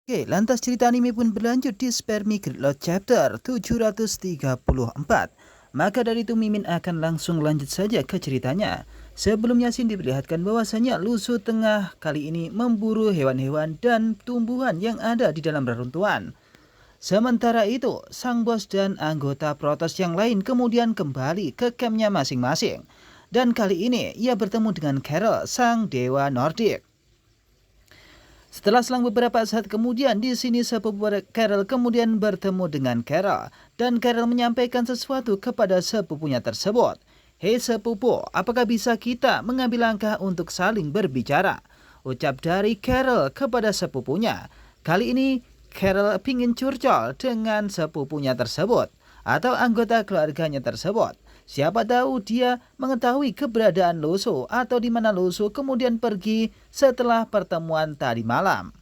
Oke, lantas cerita anime pun berlanjut di Spermi Gridlock Chapter 734. Maka dari itu Mimin akan langsung lanjut saja ke ceritanya. Sebelumnya Shin diperlihatkan bahwasanya Lusu tengah kali ini memburu hewan-hewan dan tumbuhan yang ada di dalam reruntuhan. Sementara itu, sang bos dan anggota Protoss yang lain kemudian kembali ke campnya masing-masing. Dan kali ini ia bertemu dengan Carol, sang dewa Nordik. Setelah selang beberapa saat kemudian, di sini sepupu Carol kemudian bertemu dengan Carol, dan Carol menyampaikan sesuatu kepada sepupunya tersebut. Hei sepupu, apakah bisa kita mengambil langkah untuk saling berbicara? Ucap dari Carol kepada sepupunya. Kali ini Carol ingin curcol dengan sepupunya tersebut, atau anggota keluarganya tersebut. Siapa tahu dia mengetahui keberadaan Lusu atau di mana Lusu kemudian pergi setelah pertemuan tadi malam.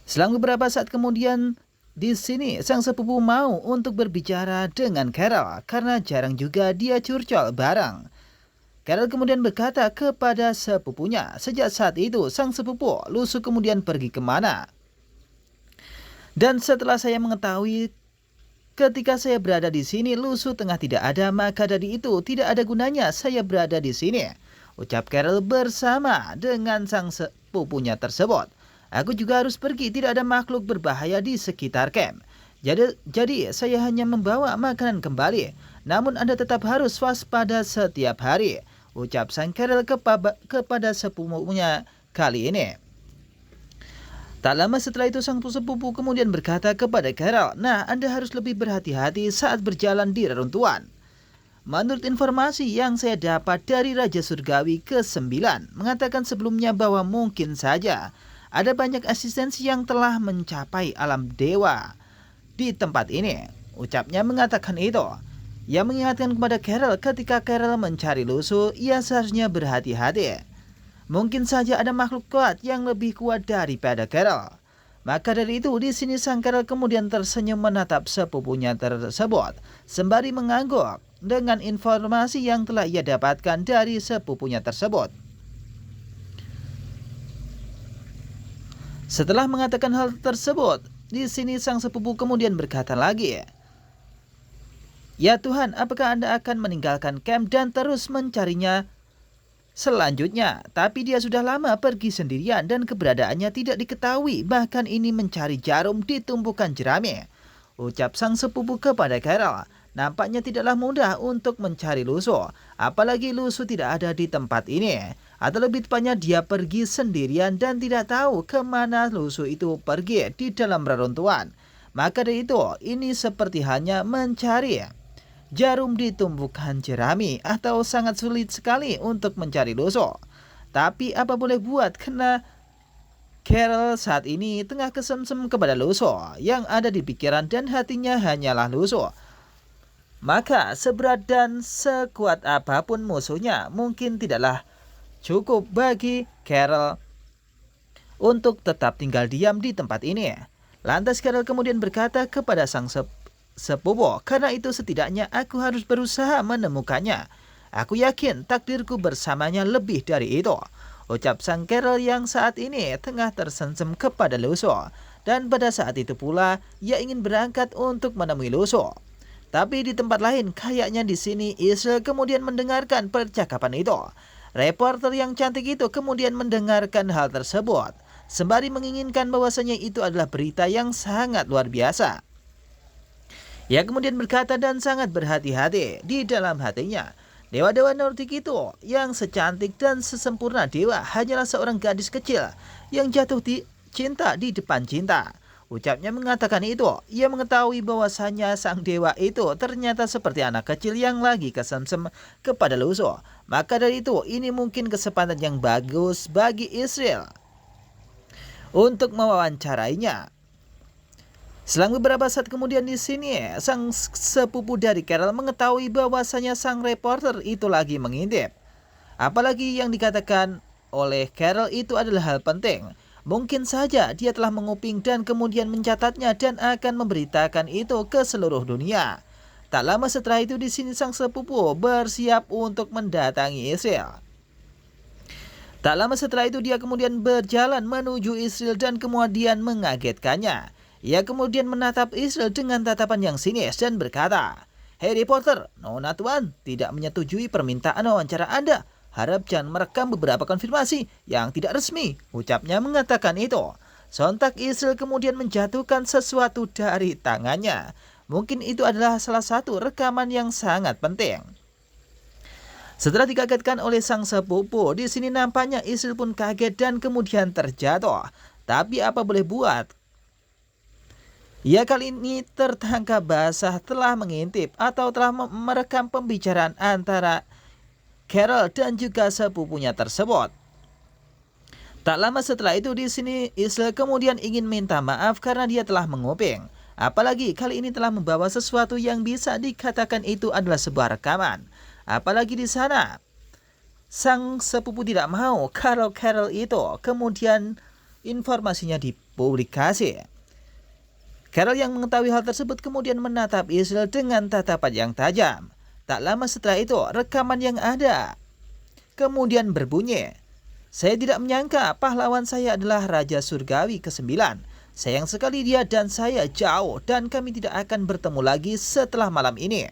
Selang beberapa saat kemudian, di sini sang sepupu mau untuk berbicara dengan Carol karena jarang juga dia curcol bareng. Carol kemudian berkata kepada sepupunya, sejak saat itu sang sepupu Lusu kemudian pergi kemana. Dan setelah saya mengetahui ketika saya berada di sini, Lusu tengah tidak ada, maka dari itu tidak ada gunanya saya berada di sini. Ucap Carol bersama dengan sang sepupunya tersebut. Aku juga harus pergi, tidak ada makhluk berbahaya di sekitar camp. Jadi saya hanya membawa makanan kembali. Namun Anda tetap harus waspada setiap hari. Ucap sang Carol kepada sepupunya kali ini. Tak lama setelah itu sang sepupu kemudian berkata kepada Carol, "Nah, Anda harus lebih berhati-hati saat berjalan di reruntuhan." Menurut informasi yang saya dapat dari Raja Surgawi ke-9, mengatakan sebelumnya bahwa mungkin saja ada banyak eksistensi yang telah mencapai alam dewa di tempat ini. Ucapnya mengatakan itu. Ia mengingatkan kepada Carol ketika Carol mencari Lusu, ia seharusnya berhati-hati. Mungkin saja ada makhluk kuat yang lebih kuat daripada Carol. Maka dari itu, di sini sang Carol kemudian tersenyum menatap sepupunya tersebut, sembari mengangguk dengan informasi yang telah ia dapatkan dari sepupunya tersebut. Setelah mengatakan hal tersebut, di sini sang sepupu kemudian berkata lagi, "Ya Tuhan, apakah Anda akan meninggalkan camp dan terus mencarinya selanjutnya?" Tapi dia sudah lama pergi sendirian dan keberadaannya tidak diketahui, bahkan ini mencari jarum di tumpukan jerami. Ucap sang sepupu kepada Carol, nampaknya tidaklah mudah untuk mencari Lusu, apalagi Lusu tidak ada di tempat ini. Atau lebih tepatnya dia pergi sendirian dan tidak tahu kemana Lusu itu pergi di dalam reruntuhan. Maka dari itu, ini seperti hanya mencari jarum di tumpukan jerami atau sangat sulit sekali untuk mencari Lusu. Tapi apa boleh buat, karena Carol saat ini tengah kesemsem kepada Lusu. Yang ada di pikiran dan hatinya hanyalah Lusu. Maka seberat dan sekuat apapun musuhnya mungkin tidaklah cukup bagi Carol untuk tetap tinggal diam di tempat ini. Lantas Carol kemudian berkata kepada sang sepupu, "Karena itu setidaknya aku harus berusaha menemukannya. Aku yakin takdirku bersamanya lebih dari itu." Ucap sang Carol yang saat ini tengah tersenyum kepada Lusu. Dan pada saat itu pula ia ingin berangkat untuk menemui Lusu. Tapi di tempat lain, kayaknya di sini Israel kemudian mendengarkan percakapan itu. Reporter yang cantik itu kemudian mendengarkan hal tersebut, sembari menginginkan bahwasanya itu adalah berita yang sangat luar biasa. Ia kemudian berkata dan sangat berhati-hati di dalam hatinya. Dewa-dewa Nordik itu yang secantik dan sesempurna dewa hanyalah seorang gadis kecil yang jatuh cinta di depan cinta. Ucapnya mengatakan itu, ia mengetahui bahwasanya sang dewa itu ternyata seperti anak kecil yang lagi kesemsem kepada Lusu. Maka dari itu, ini mungkin kesempatan yang bagus bagi Israel untuk mewawancarainya. Selang beberapa saat kemudian di sini, sang sepupu dari Carol mengetahui bahwasanya sang reporter itu lagi mengintip. Apalagi yang dikatakan oleh Carol itu adalah hal penting. Mungkin saja dia telah menguping dan kemudian mencatatnya dan akan memberitakan itu ke seluruh dunia. Tak lama setelah itu di sini sang sepupu bersiap untuk mendatangi Israel. Tak lama setelah itu dia kemudian berjalan menuju Israel dan kemudian mengagetkannya. Ia kemudian menatap Israel dengan tatapan yang sinis dan berkata, "Hei reporter, Nona Tuan tidak menyetujui permintaan wawancara Anda. Harap jangan merekam beberapa konfirmasi yang tidak resmi," ucapnya mengatakan itu. Sontak Israel kemudian menjatuhkan sesuatu dari tangannya. Mungkin itu adalah salah satu rekaman yang sangat penting. Setelah dikagetkan oleh sang sepupu, di sini nampaknya Israel pun kaget dan kemudian terjatuh. Tapi apa boleh buat? Ia kali ini tertangkap basah telah mengintip atau telah merekam pembicaraan antara Carol dan juga sepupunya tersebut. Tak lama setelah itu di sini Israel kemudian ingin minta maaf karena dia telah menguping. Apalagi kali ini telah membawa sesuatu yang bisa dikatakan itu adalah sebuah rekaman. Apalagi di sana sang sepupu tidak mau kalau Carol itu kemudian informasinya dipublikasi. Carol yang mengetahui hal tersebut kemudian menatap Israel dengan tatapan yang tajam. Tak lama setelah itu rekaman yang ada kemudian berbunyi, "Saya tidak menyangka pahlawan saya adalah Raja Surgawi ke-9. Sayang sekali dia dan saya jauh dan kami tidak akan bertemu lagi setelah malam ini.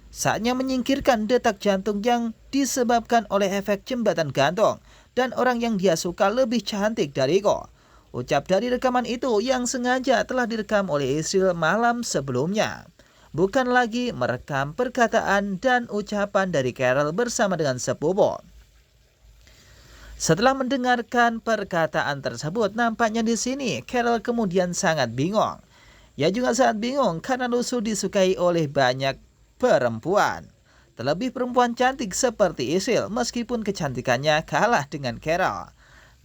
Saatnya menyingkirkan detak jantung yang disebabkan oleh efek jembatan gantung dan orang yang dia suka lebih cantik dariku," ucap dari rekaman itu yang sengaja telah direkam oleh Israel malam sebelumnya. Bukan lagi merekam perkataan dan ucapan dari Carol bersama dengan sepupu. Setelah mendengarkan perkataan tersebut, nampaknya di sini Carol kemudian sangat bingung. Ia juga sangat bingung karena Lusu disukai oleh banyak perempuan. Terlebih perempuan cantik seperti Israel meskipun kecantikannya kalah dengan Carol.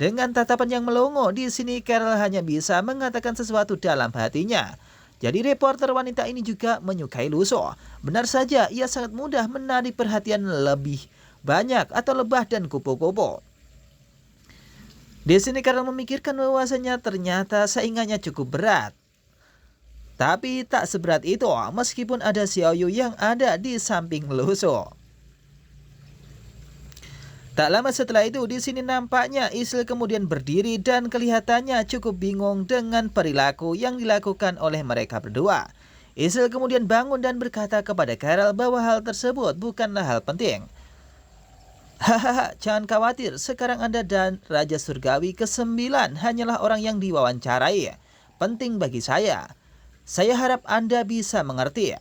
Dengan tatapan yang melongo, di sini Carol hanya bisa mengatakan sesuatu dalam hatinya. Jadi reporter wanita ini juga menyukai Lusu. Benar saja ia sangat mudah menarik perhatian lebih banyak atau lebah dan kupu-kupu. Di sini Carol memikirkan bahwasanya ternyata saingannya cukup berat. Tapi tak seberat itu meskipun ada Xiaoyu yang ada di samping Lusu. Tak lama setelah itu di sini nampaknya Israel kemudian berdiri dan kelihatannya cukup bingung dengan perilaku yang dilakukan oleh mereka berdua. Israel kemudian bangun dan berkata kepada Carol bahwa hal tersebut bukanlah hal penting. "Hahaha, jangan khawatir, sekarang Anda dan Raja Surgawi ke-9 hanyalah orang yang diwawancarai. Penting bagi saya. Saya harap Anda bisa mengerti,"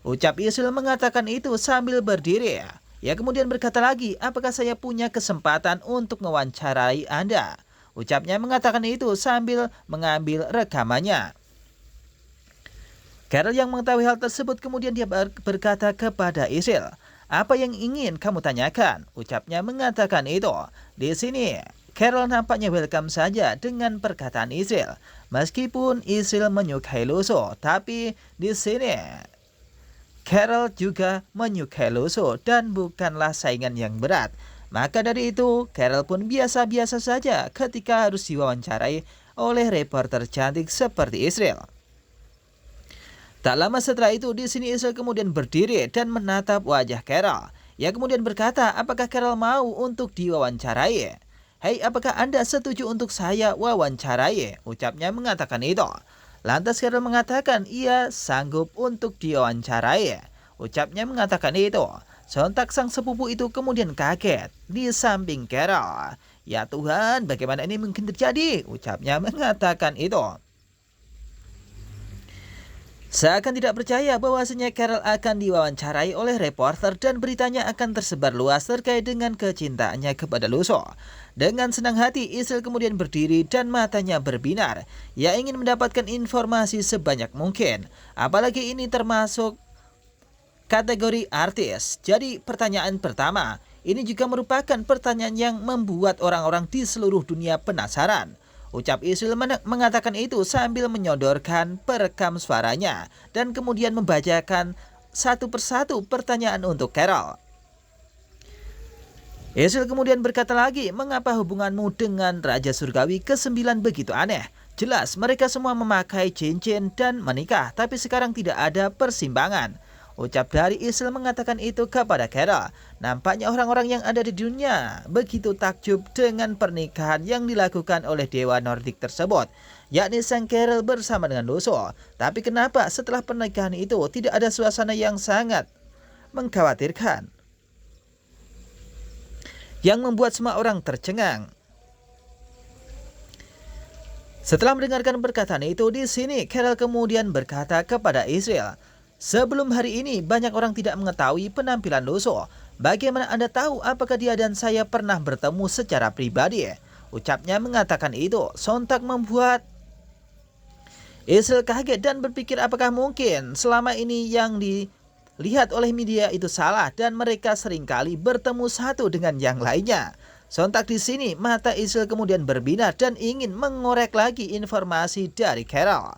ucap Israel mengatakan itu sambil berdiri. Ia kemudian berkata lagi, "Apakah saya punya kesempatan untuk mewawancarai Anda?" Ucapnya mengatakan itu sambil mengambil rekamannya. Carol yang mengetahui hal tersebut kemudian dia berkata kepada Israel, "Apa yang ingin kamu tanyakan?" Ucapnya mengatakan itu. Di sini Carol nampaknya welcome saja dengan perkataan Israel. Meskipun Israel menyukai Lusu, tapi di sini Carol juga menyukai Lusu dan bukanlah saingan yang berat. Maka dari itu, Carol pun biasa-biasa saja ketika harus diwawancarai oleh reporter cantik seperti Israel. Tak lama setelah itu, di sini Israel kemudian berdiri dan menatap wajah Carol. Ia kemudian berkata, "Apakah Carol mau untuk diwawancarai?" "Hei, apakah Anda setuju untuk saya wawancarai?" ucapnya mengatakan itu. Lantas Carol mengatakan ia sanggup untuk diwawancarai. Ucapnya mengatakan itu. Sontak sang sepupu itu kemudian kaget di samping Carol. "Ya Tuhan, bagaimana ini mungkin terjadi?" ucapnya mengatakan itu. Seakan tidak percaya bahwasanya Carol akan diwawancarai oleh reporter dan beritanya akan tersebar luas terkait dengan kecintaannya kepada Lusu. Dengan senang hati, Israel kemudian berdiri dan matanya berbinar. Ia ingin mendapatkan informasi sebanyak mungkin. Apalagi ini termasuk kategori artis. Jadi pertanyaan pertama, ini juga merupakan pertanyaan yang membuat orang-orang di seluruh dunia penasaran. Ucap Israel mengatakan itu sambil menyodorkan perekam suaranya dan kemudian membacakan satu persatu pertanyaan untuk Carol. Israel kemudian berkata lagi, "Mengapa hubunganmu dengan Raja Surgawi ke-9 begitu aneh? Jelas mereka semua memakai cincin dan menikah, tapi sekarang tidak ada persimpangan." Ucap dari Israel mengatakan itu kepada Carol. Nampaknya orang-orang yang ada di dunia begitu takjub dengan pernikahan yang dilakukan oleh dewa Nordik tersebut, yakni sang Carol bersama dengan Loso. Tapi kenapa setelah pernikahan itu tidak ada suasana yang sangat mengkhawatirkan, yang membuat semua orang tercengang? Setelah mendengarkan perkataan itu, di sini Carol kemudian berkata kepada Israel, "Sebelum hari ini banyak orang tidak mengetahui penampilan Loso. Bagaimana Anda tahu apakah dia dan saya pernah bertemu secara pribadi?" Ucapnya mengatakan itu sontak membuat Israel kaget dan berpikir apakah mungkin selama ini yang dilihat oleh media itu salah dan mereka seringkali bertemu satu dengan yang lainnya. Sontak di sini mata Israel kemudian berbinar dan ingin mengorek lagi informasi dari Carol.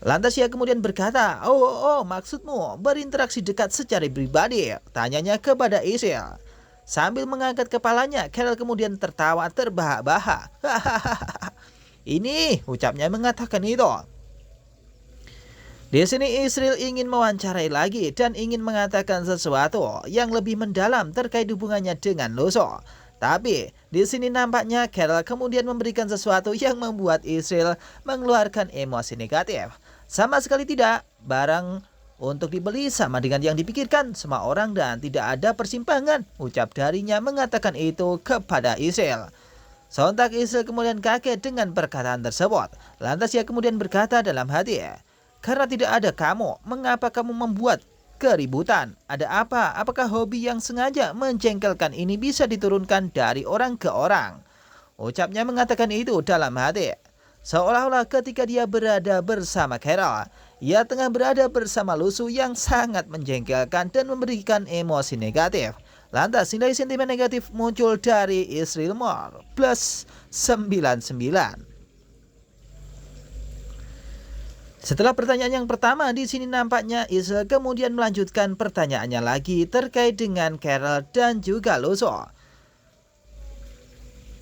Lantas ia kemudian berkata, oh, maksudmu berinteraksi dekat secara pribadi?" Tanyanya kepada Israel. Sambil mengangkat kepalanya, Carol kemudian tertawa terbahak-bahak. "Ini," ucapnya mengatakan itu. Di sini Israel ingin mewawancarai lagi dan ingin mengatakan sesuatu yang lebih mendalam terkait hubungannya dengan Loso. Tapi di sini nampaknya Carol kemudian memberikan sesuatu yang membuat Israel mengeluarkan emosi negatif. Sama sekali tidak, barang untuk dibeli sama dengan yang dipikirkan semua orang dan tidak ada persimpangan, ucap darinya mengatakan itu kepada Israel. Sontak Israel kemudian kaget dengan perkataan tersebut. Lantas ia kemudian berkata dalam hati, "Karena tidak ada kamu, mengapa kamu membuat keributan? Ada apa? Apakah hobi yang sengaja menjengkelkan ini bisa diturunkan dari orang ke orang?" Ucapnya mengatakan itu dalam hati. Seolah-olah ketika dia berada bersama Carol, ia tengah berada bersama Lusu yang sangat menjengkelkan dan memberikan emosi negatif. Lantas nilai sentimen negatif muncul dari Israel Moore plus 99. Setelah pertanyaan yang pertama, di sini nampaknya Israel kemudian melanjutkan pertanyaannya lagi terkait dengan Carol dan juga Loso.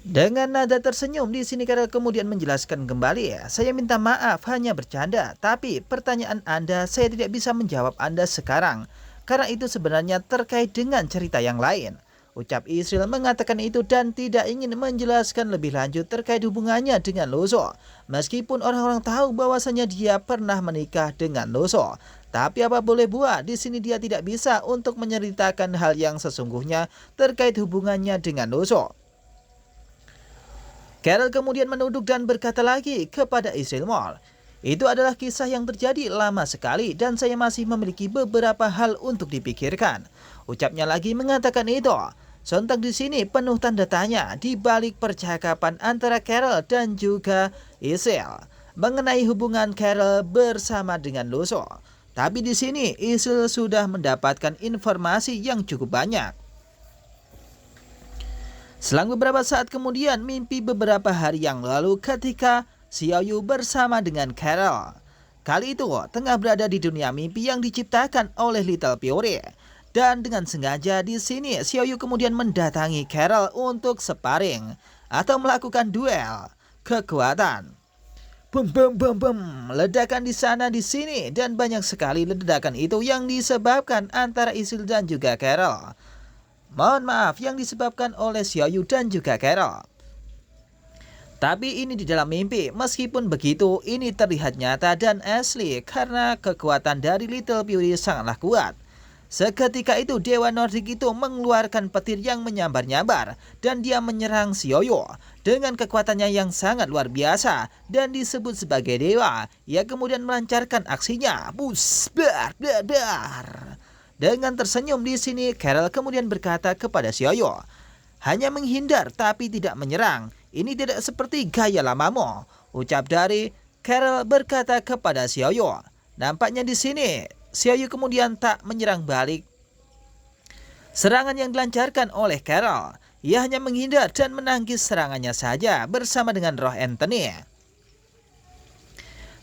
Dengan nada tersenyum, di sini Carol kemudian menjelaskan kembali, "Saya minta maaf, hanya bercanda. Tapi pertanyaan Anda saya tidak bisa menjawab Anda sekarang, karena itu sebenarnya terkait dengan cerita yang lain." Ucap Israel mengatakan itu dan tidak ingin menjelaskan lebih lanjut terkait hubungannya dengan Loso. Meskipun orang-orang tahu bahwasanya dia pernah menikah dengan Loso. Tapi apa boleh buat, di sini dia tidak bisa untuk menceritakan hal yang sesungguhnya terkait hubungannya dengan Loso. Carol kemudian menunduk dan berkata lagi kepada Israel Moore, "Itu adalah kisah yang terjadi lama sekali dan saya masih memiliki beberapa hal untuk dipikirkan." Ucapnya lagi mengatakan itu. Sontak di sini penuh tanda tanya di balik percakapan antara Carol dan juga Israel mengenai hubungan Carol bersama dengan Loso. Tapi di sini Israel sudah mendapatkan informasi yang cukup banyak. Selang beberapa saat kemudian, mimpi beberapa hari yang lalu ketika Xiaoyu bersama dengan Carol. Kali itu tengah berada di dunia mimpi yang diciptakan oleh Little Fury. Dan dengan sengaja di sini Xiaoyu kemudian mendatangi Carol untuk sparring atau melakukan duel kekuatan. Bum bum bum bum, ledakan di sana di sini dan banyak sekali ledakan itu yang disebabkan antara Israel dan juga Carol. Mohon maaf, yang disebabkan oleh Xiaoyu dan juga Carol. Tapi ini di dalam mimpi. Meskipun begitu, ini terlihat nyata dan asli karena kekuatan dari Little Fury sangatlah kuat. Seketika itu Dewa Nordik itu mengeluarkan petir yang menyambar-nyambar dan dia menyerang Xiaoyu dengan kekuatannya yang sangat luar biasa dan disebut sebagai dewa. Ia kemudian melancarkan aksinya. Bus, bar, bar, bar. Dengan tersenyum di sini Carol kemudian berkata kepada Xiaoyu, "Hanya menghindar tapi tidak menyerang. Ini tidak seperti gaya lamamu." Ucap dari Carol berkata kepada Xiaoyu. Nampaknya di sini Xiaoyu kemudian tak menyerang balik serangan yang dilancarkan oleh Carol. Ia hanya menghindar dan menangkis serangannya saja bersama dengan roh Anthony.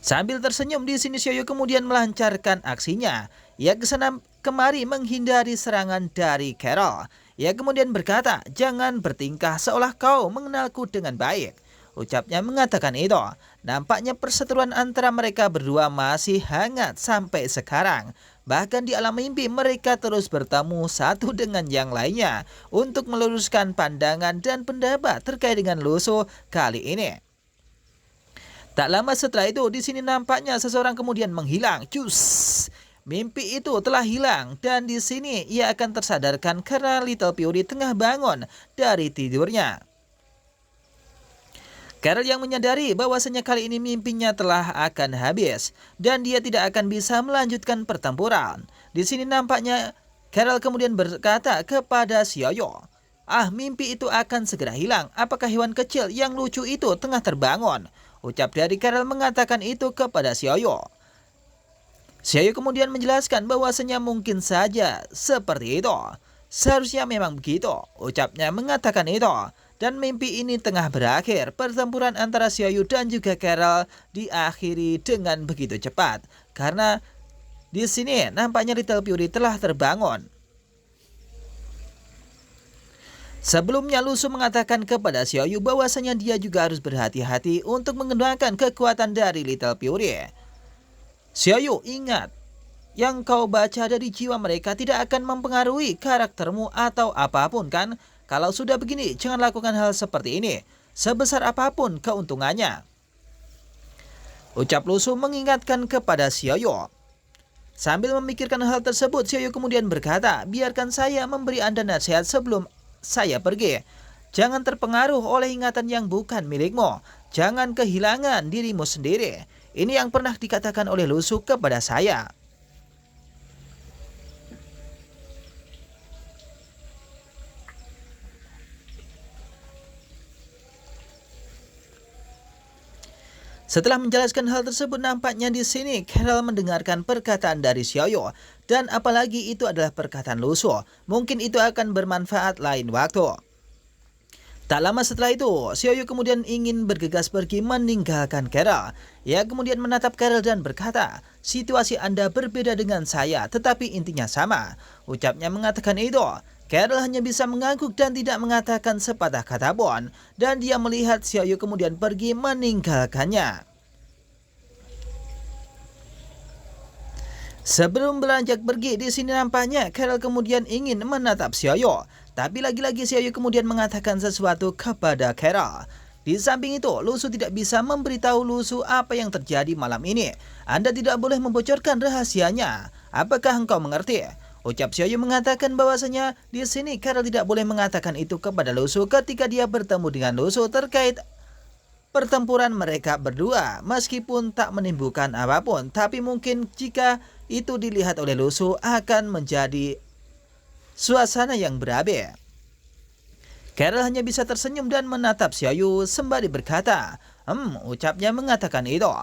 Sambil tersenyum di sini Xiaoyu kemudian melancarkan aksinya. Ia kesana kemari menghindari serangan dari Carol. Ia kemudian berkata, "Jangan bertingkah seolah kau mengenalku dengan baik." Ucapnya mengatakan itu. Nampaknya perseteruan antara mereka berdua masih hangat sampai sekarang. Bahkan di alam mimpi mereka terus bertemu satu dengan yang lainnya untuk meluruskan pandangan dan pendapat terkait dengan Lusu kali ini. Tak lama setelah itu, di sini nampaknya seseorang kemudian menghilang. Cus! Mimpi itu telah hilang dan di sini ia akan tersadarkan karena Little Fury tengah bangun dari tidurnya. Carol yang menyadari bahwasanya kali ini mimpinya telah akan habis dan dia tidak akan bisa melanjutkan pertempuran. Di sini nampaknya Carol kemudian berkata kepada Xiaoyu, mimpi itu akan segera hilang. Apakah hewan kecil yang lucu itu tengah terbangun? Ucap dari Carol mengatakan itu kepada Xiaoyu. Xiaoyu kemudian menjelaskan bahwasanya mungkin saja seperti itu. Seharusnya memang begitu. Ucapnya mengatakan itu. Dan mimpi ini tengah berakhir. Pertempuran antara Xiaoyu dan juga Carol diakhiri dengan begitu cepat. Karena di sini nampaknya Little Fury telah terbangun. Sebelumnya Lusu mengatakan kepada Xiaoyu bahwasanya dia juga harus berhati-hati untuk menggunakan kekuatan dari Little Fury. Xiaoyu, ingat, yang kau baca dari jiwa mereka tidak akan mempengaruhi karaktermu atau apapun kan? Kalau sudah begini, jangan lakukan hal seperti ini, sebesar apapun keuntungannya. Ucap Lusu mengingatkan kepada Xiaoyu. Sambil memikirkan hal tersebut, Xiaoyu kemudian berkata, biarkan saya memberi Anda nasihat sebelum saya pergi. Jangan terpengaruh oleh ingatan yang bukan milikmu. Jangan kehilangan dirimu sendiri. Ini yang pernah dikatakan oleh Lusu kepada saya. Setelah menjelaskan hal tersebut, nampaknya di sini Carol mendengarkan perkataan dari Xiaoyu dan apalagi itu adalah perkataan Lusu. Mungkin itu akan bermanfaat lain waktu. Tak lama setelah itu, Xiaoyu kemudian ingin bergegas pergi meninggalkan Carol. Ia kemudian menatap Carol dan berkata, situasi Anda berbeda dengan saya, tetapi intinya sama. Ucapnya mengatakan itu. Carol hanya bisa mengangguk dan tidak mengatakan sepatah kata pun. Dan dia melihat Xiaoyu kemudian pergi meninggalkannya. Sebelum beranjak pergi, di sini nampaknya Carol kemudian ingin menatap Xiaoyu. Tapi lagi-lagi Xiaoyu kemudian mengatakan sesuatu kepada Carol. Di samping itu, Lusu tidak bisa memberitahu Lusu apa yang terjadi malam ini. Anda tidak boleh membocorkan rahasianya. Apakah engkau mengerti? Ucap Xiaoyu mengatakan bahwasanya di sini Carol tidak boleh mengatakan itu kepada Lusu ketika dia bertemu dengan Lusu terkait pertempuran mereka berdua, meskipun tak menimbulkan apapun, tapi mungkin jika itu dilihat oleh Lusu akan menjadi suasana yang berabe. Carol hanya bisa tersenyum dan menatap Xiaoyu sembari berkata, ucapnya mengatakan itu.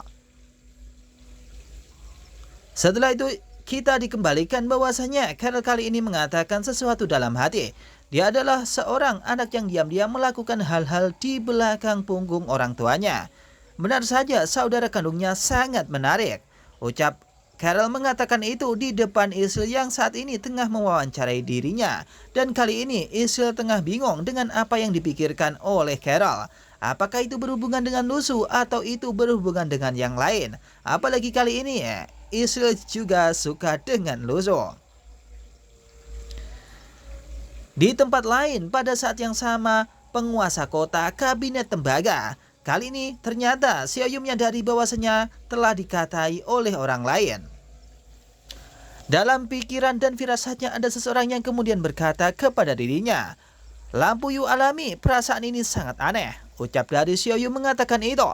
Setelah itu kita dikembalikan bahwasanya Carol kali ini mengatakan sesuatu dalam hati. Dia adalah seorang anak yang diam-diam melakukan hal-hal di belakang punggung orang tuanya. Benar saja saudara kandungnya sangat menarik. Ucap Carol mengatakan itu di depan Israel yang saat ini tengah mewawancarai dirinya. Dan kali ini Israel tengah bingung dengan apa yang dipikirkan oleh Carol. Apakah itu berhubungan dengan Lusu atau itu berhubungan dengan yang lain? Apalagi kali ini Israel juga suka dengan Lusu. Di tempat lain, pada saat yang sama, penguasa kota kabinet tembaga. Kali ini ternyata Xiaoyu menyadari bahwasanya telah dikatai oleh orang lain. Dalam pikiran dan firasatnya ada seseorang yang kemudian berkata kepada dirinya, Lampu Yu alami, perasaan ini sangat aneh. Ucap dari Xiaoyu mengatakan itu.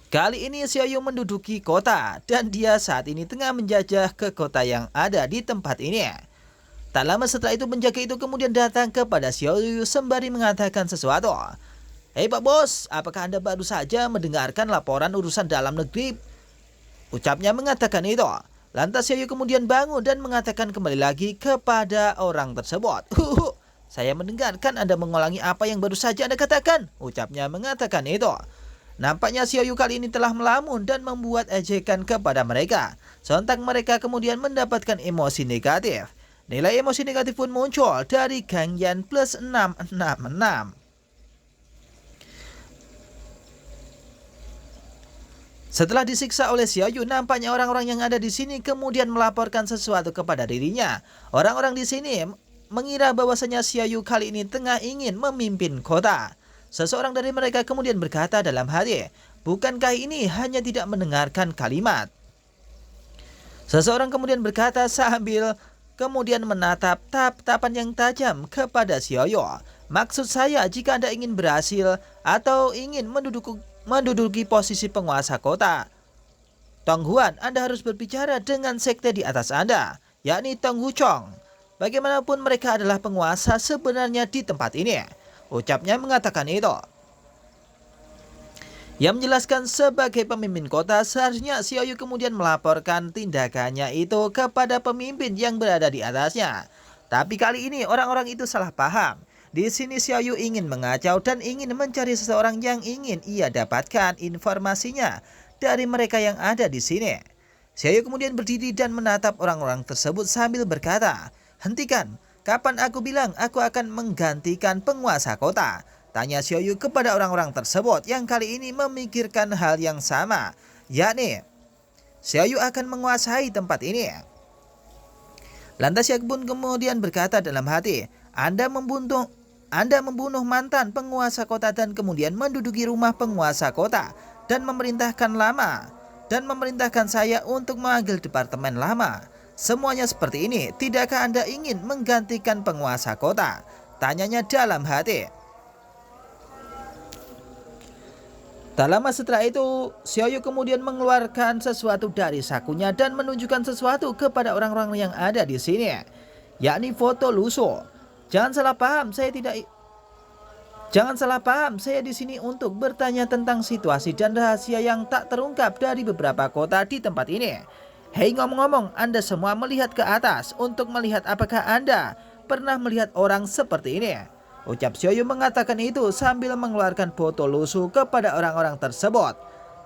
Kali ini Xiaoyu menduduki kota dan dia saat ini tengah menjajah ke kota yang ada di tempat ini. Tak lama setelah itu penjaga itu kemudian datang kepada Xiaoyu sembari mengatakan sesuatu. Hei Pak Bos, apakah Anda baru saja mendengarkan laporan urusan dalam negeri? Ucapnya mengatakan itu. Lantas Xiaoyu kemudian bangun dan mengatakan kembali lagi kepada orang tersebut. Saya mendengarkan Anda mengulangi apa yang baru saja Anda katakan. Ucapnya mengatakan itu. Nampaknya Xiaoyu kali ini telah melamun dan membuat ejekan kepada mereka. Sontak mereka kemudian mendapatkan emosi negatif. Nilai emosi negatif pun muncul dari Gang Yan plus 666. Setelah disiksa oleh Xiaoyu, nampaknya orang-orang yang ada di sini kemudian melaporkan sesuatu kepada dirinya. Orang-orang di sini mengira bahwasanya Xiaoyu kali ini tengah ingin memimpin kota. Seseorang dari mereka kemudian berkata dalam hati, bukankah ini hanya tidak mendengarkan kalimat? Seseorang kemudian berkata sambil kemudian menatap tatapan yang tajam kepada Xiaoyu. Maksud saya, jika Anda ingin berhasil atau ingin menduduki posisi penguasa kota Tonghuan, Anda harus berbicara dengan sekte di atas Anda, yakni Tonghuchong. Bagaimanapun mereka adalah penguasa sebenarnya di tempat ini. Ucapnya mengatakan itu. Yang menjelaskan sebagai pemimpin kota, seharusnya Xiaoyu kemudian melaporkan tindakannya itu kepada pemimpin yang berada di atasnya. Tapi kali ini orang-orang itu salah paham. Di sini Xiaoyu ingin mengacau dan ingin mencari seseorang yang ingin ia dapatkan informasinya dari mereka yang ada di sini. Xiaoyu kemudian berdiri dan menatap orang-orang tersebut sambil berkata, hentikan, kapan aku bilang aku akan menggantikan penguasa kota? Tanya Xiaoyu kepada orang-orang tersebut yang kali ini memikirkan hal yang sama, yakni Xiaoyu akan menguasai tempat ini. Lantas Yakbun kemudian berkata dalam hati, Anda membunuh mantan penguasa kota dan kemudian menduduki rumah penguasa kota dan memerintahkan saya untuk memanggil departemen lama. Semuanya seperti ini. Tidakkah Anda ingin menggantikan penguasa kota? Tanyanya dalam hati. Tak lama setelah itu, Xiaoyu kemudian mengeluarkan sesuatu dari sakunya dan menunjukkan sesuatu kepada orang-orang yang ada di sini, yakni foto Luso. Jangan salah paham, saya di sini untuk bertanya tentang situasi dan rahasia yang tak terungkap dari beberapa kota di tempat ini. Hei, ngomong-ngomong, Anda semua melihat ke atas untuk melihat apakah Anda pernah melihat orang seperti ini. Ucap Xiaoyu mengatakan itu sambil mengeluarkan foto Lusu kepada orang-orang tersebut.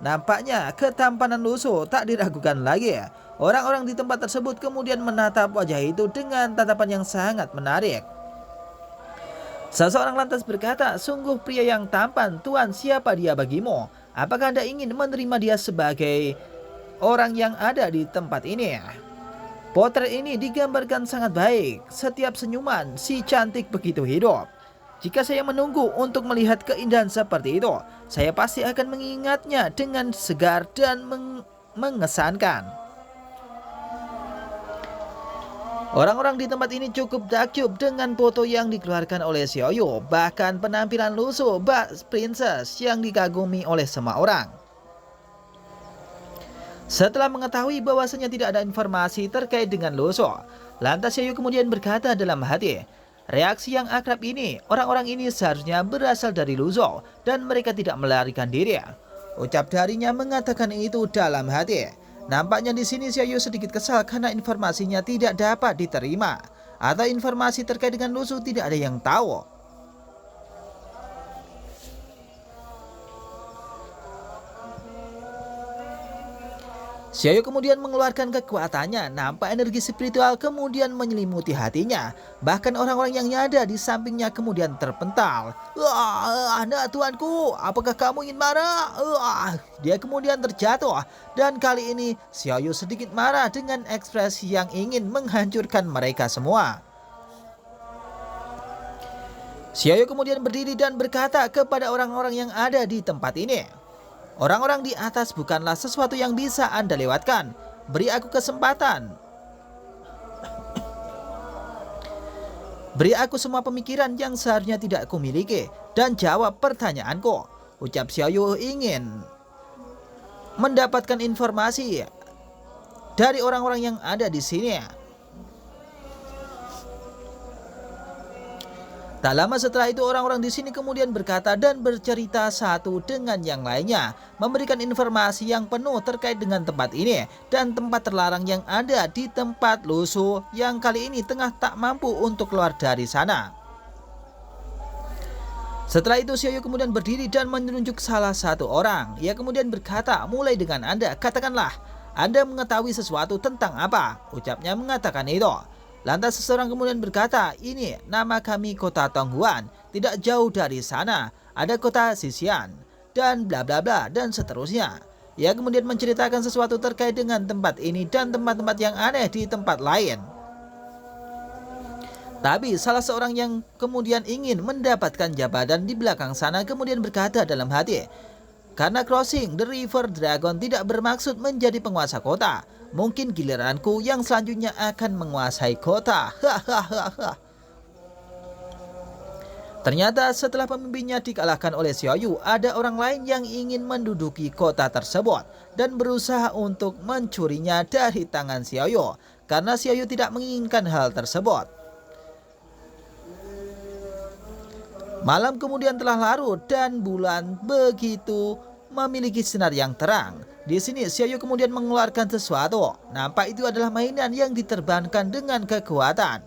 Nampaknya ketampanan Lusu tak diragukan lagi. Orang-orang di tempat tersebut kemudian menatap wajah itu dengan tatapan yang sangat menarik. Seseorang lantas berkata, sungguh pria yang tampan, Tuan, siapa dia bagimu? Apakah Anda ingin menerima dia sebagai orang yang ada di tempat ini? Potret ini digambarkan sangat baik. Setiap senyuman si cantik begitu hidup. Jika saya menunggu untuk melihat keindahan seperti itu, saya pasti akan mengingatnya dengan segar dan mengesankan. Orang-orang di tempat ini cukup takjub dengan foto yang dikeluarkan oleh Xiaoyu. Bahkan penampilan Lusu, Bak Princess, yang dikagumi oleh semua orang. Setelah mengetahui bahwasanya tidak ada informasi terkait dengan Lusu, lantas Xiaoyu kemudian berkata dalam hati, reaksi yang akrab ini, orang-orang ini seharusnya berasal dari Luzhou dan mereka tidak melarikan diri. Ucap darinya mengatakan itu dalam hati. Nampaknya di sini Xiaoyu sedikit kesal karena informasinya tidak dapat diterima, atau informasi terkait dengan Luzhou tidak ada yang tahu. Xiaoyu kemudian mengeluarkan kekuatannya, nampak energi spiritual kemudian menyelimuti hatinya. Bahkan orang-orang yang ada di sampingnya kemudian terpental. Nah tuanku, apakah kamu ingin marah? Dia kemudian terjatuh dan kali ini Xiaoyu sedikit marah dengan ekspresi yang ingin menghancurkan mereka semua. Xiaoyu kemudian berdiri dan berkata kepada orang-orang yang ada di tempat ini, orang-orang di atas bukanlah sesuatu yang bisa Anda lewatkan. Beri aku kesempatan. Beri aku semua pemikiran yang seharusnya tidak aku miliki dan jawab pertanyaanku. Ucap Xiaoyu ingin mendapatkan informasi dari orang-orang yang ada di sini. Tak lama setelah itu orang-orang di sini kemudian berkata dan bercerita satu dengan yang lainnya, memberikan informasi yang penuh terkait dengan tempat ini dan tempat terlarang yang ada di tempat Lusu yang kali ini tengah tak mampu untuk keluar dari sana. Setelah itu Xiaoyu kemudian berdiri dan menunjuk salah satu orang. Ia kemudian berkata, mulai dengan Anda, katakanlah Anda mengetahui sesuatu tentang apa? Ucapnya mengatakan itu. Lantas seseorang kemudian berkata, ini nama kami kota Tonghuan, tidak jauh dari sana ada kota Xixian, dan bla bla bla dan seterusnya. Ia kemudian menceritakan sesuatu terkait dengan tempat ini dan tempat-tempat yang aneh di tempat lain. Tapi salah seorang yang kemudian ingin mendapatkan jabatan di belakang sana kemudian berkata dalam hati, karena crossing the river dragon tidak bermaksud menjadi penguasa kota, mungkin giliranku yang selanjutnya akan menguasai kota. Hahaha. Ternyata setelah pemimpinnya dikalahkan oleh Xiaoyu, ada orang lain yang ingin menduduki kota tersebut dan berusaha untuk mencurinya dari tangan Xiaoyu, karena Xiaoyu tidak menginginkan hal tersebut. Malam kemudian telah larut dan bulan begitu memiliki sinar yang terang. Di sini Xiaoyu kemudian mengeluarkan sesuatu. Nampak itu adalah mainan yang diterbangkan dengan kekuatan.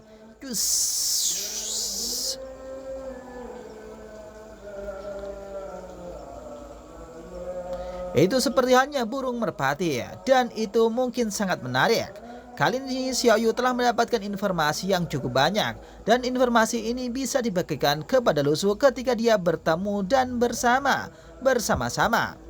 Itu seperti halnya burung merpati, dan itu mungkin sangat menarik. Kali ini Xiaoyu telah mendapatkan informasi yang cukup banyak, dan informasi ini bisa dibagikan kepada Lu Su ketika dia bertemu dan bersama-sama.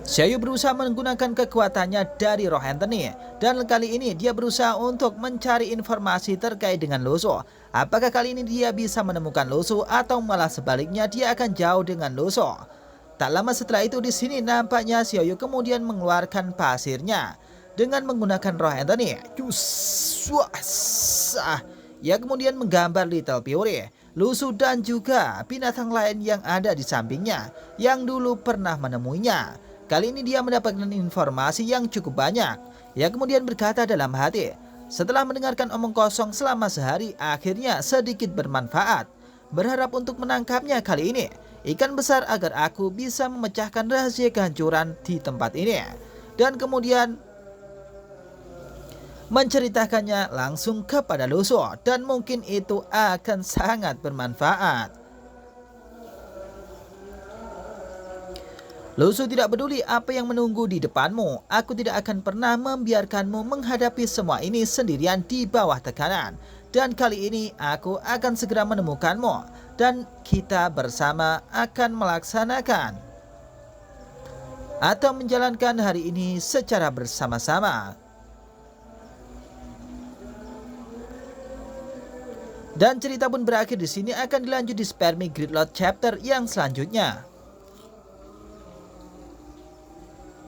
Xiaoyu berusaha menggunakan kekuatannya dari roh Anthony, dan kali ini dia berusaha untuk mencari informasi terkait dengan Lu Su. Apakah kali ini dia bisa menemukan Lu Su atau malah sebaliknya dia akan jauh dengan Lu Su? Tak lama setelah itu di sini nampaknya Xiaoyu kemudian mengeluarkan pasirnya dengan menggunakan roh Anthony. Ia kemudian menggambar Little Fury, Lu Su dan juga binatang lain yang ada di sampingnya yang dulu pernah menemuinya. Kali ini dia mendapatkan informasi yang cukup banyak. Ia kemudian berkata dalam hati, setelah mendengarkan omong kosong selama sehari, akhirnya sedikit bermanfaat. Berharap untuk menangkapnya kali ini, ikan besar agar aku bisa memecahkan rahasia kehancuran di tempat ini. Dan kemudian menceritakannya langsung kepada Lu Su, dan mungkin itu akan sangat bermanfaat. Lu Su tidak peduli apa yang menunggu di depanmu. Aku tidak akan pernah membiarkanmu menghadapi semua ini sendirian di bawah tekanan. Dan kali ini aku akan segera menemukanmu, dan kita bersama akan melaksanakan atau menjalankan hari ini secara bersama-sama. Dan cerita pun berakhir di sini, akan dilanjut di Spermie Gridlock chapter yang selanjutnya.